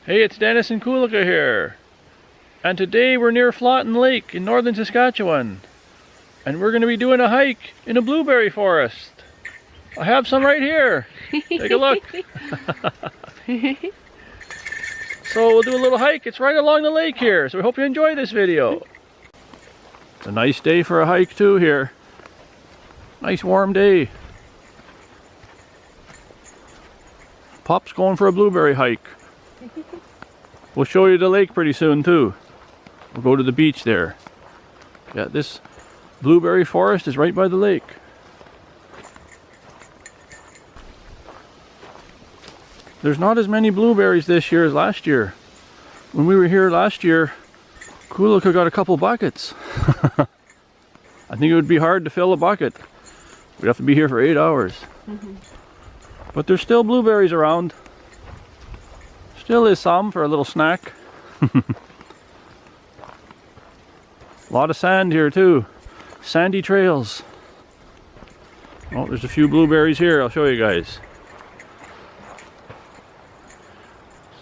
Hey, it's Dennis and Kulika here. And today we're near Flotten Lake in northern Saskatchewan. And we're going to be doing a hike in a blueberry forest. I have some right here. Take a look. So we'll do a little hike. It's right along the lake here. So we hope you enjoy this video. It's a nice day for a hike too here. Nice warm day. Pop's going for a blueberry hike. We'll show you the lake pretty soon too. We'll go to the beach there. Yeah, this blueberry forest is right by the lake. There's not as many blueberries this year as last year. When we were here last year, Kulika got a couple buckets. I think it would be hard to fill a bucket. We'd have to be here for 8 hours. But there's still blueberries around. Still is some for a little snack. A lot of sand here too. Sandy trails. Oh, there's a few blueberries here. I'll show you guys.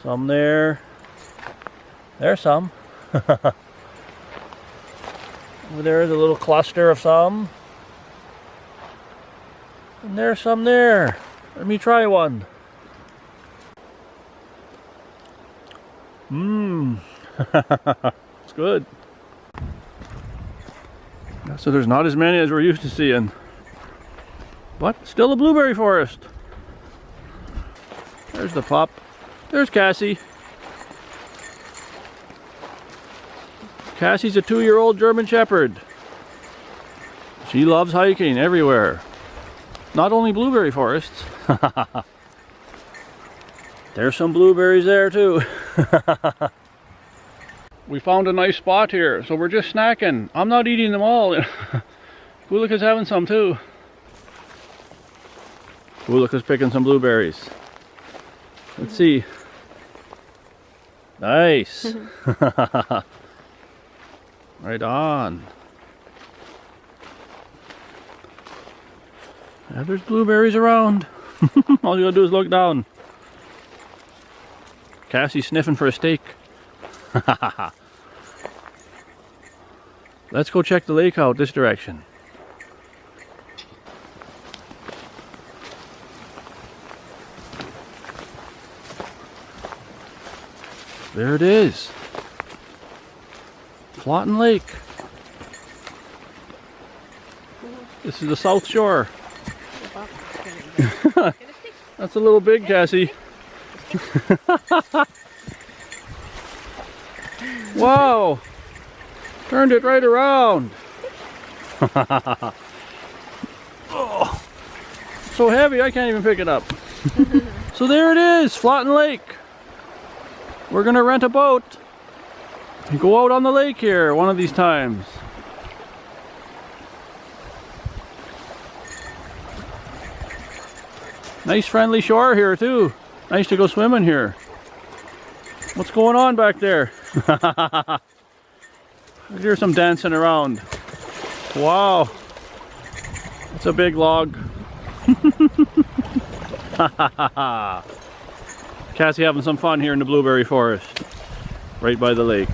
Some there. There's some. Over there's a little cluster of some. And there's some there. Let me try one. It's good. So there's not as many as we're used to seeing. But still a blueberry forest. There's the pup. There's Cassie. Cassie's a 2-year-old German Shepherd. She loves hiking everywhere. Not only blueberry forests. There's some blueberries there too. We found a nice spot here, so we're just snacking. I'm not eating them all. Kulika's having some too. Kulika's picking some blueberries. Let's see. Nice. Right on. Yeah, there's blueberries around. All you gotta do is look down. Cassie's sniffing for a steak. Let's go check the lake out this direction. There it is. Flotten Lake. This is the south shore. That's a little big, Cassie. Wow! Turned it right around. Oh, so heavy I can't even pick it up. So there it is, Flotten Lake. We're gonna rent a boat and go out on the lake here one of these times. Nice friendly shore here too. Nice to go swimming here. What's going on back there? I hear some dancing around. Wow. That's a big log. Cassie having some fun here in the blueberry forest. Right by the lake.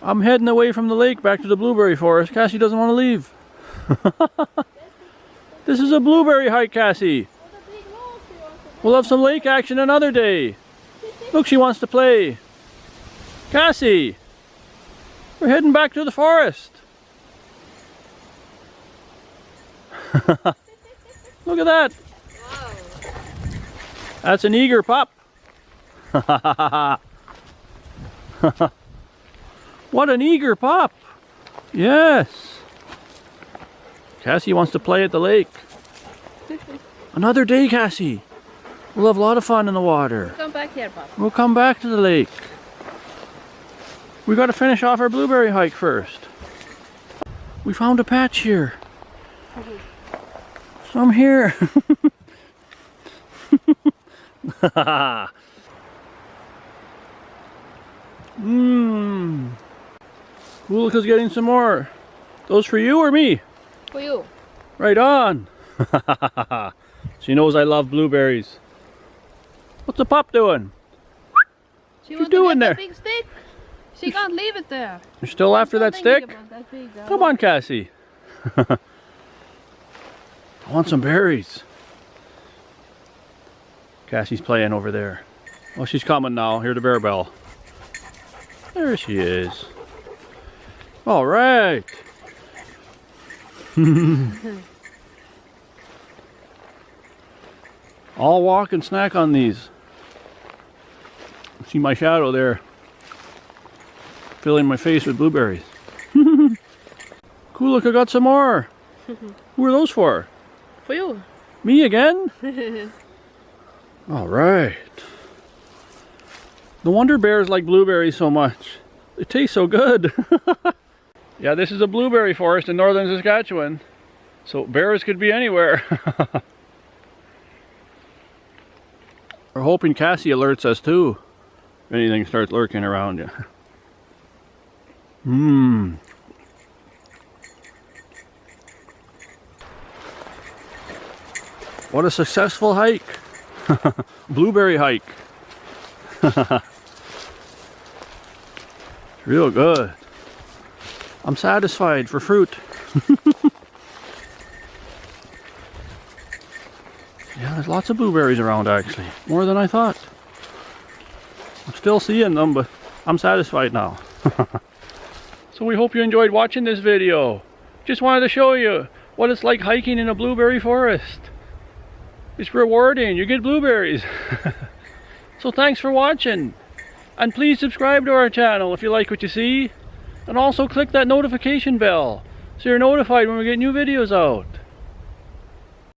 I'm heading away from the lake back to the blueberry forest. Cassie doesn't want to leave. This is a blueberry hike, Cassie. We'll have some lake action another day. Look, she wants to play. Cassie, we're heading back to the forest. Look at that. Wow. That's an eager pup. What an eager pup. Yes. Cassie wants to play at the lake. Another day, Cassie. We'll have a lot of fun in the water. Come back here, Pop. We'll come back to the lake. We got to finish off our blueberry hike first. We found a patch here. Some here. Kulika's getting some more. Those for you or me? For you. Right on. She knows I love blueberries. What's the pup doing? She what you doing there? Big stick. She can't leave it there. You're still after that stick? Come on, Cassie. I want some berries. Cassie's playing over there. Oh, she's coming now. Hear the bear bell. There she is. All right. I'll walk and snack on these. See my shadow there. Filling my face with blueberries. Cool, look, I got some more. Who are those for? For you. Me again? All right. No wonder bears like blueberries so much. They taste so good. Yeah, this is a blueberry forest in northern Saskatchewan. So bears could be anywhere. We're hoping Cassie alerts us too. If anything starts lurking around you. Mmm. What a successful hike. Blueberry hike. Real good. I'm satisfied for fruit. Yeah, there's lots of blueberries around actually. More than I thought. I'm still seeing them, but I'm satisfied now. So we hope you enjoyed watching this video. Just wanted to show you what it's like hiking in a blueberry forest. It's rewarding, you get blueberries. So thanks for watching. And please subscribe to our channel if you like what you see. And also click that notification bell so you're notified when we get new videos out.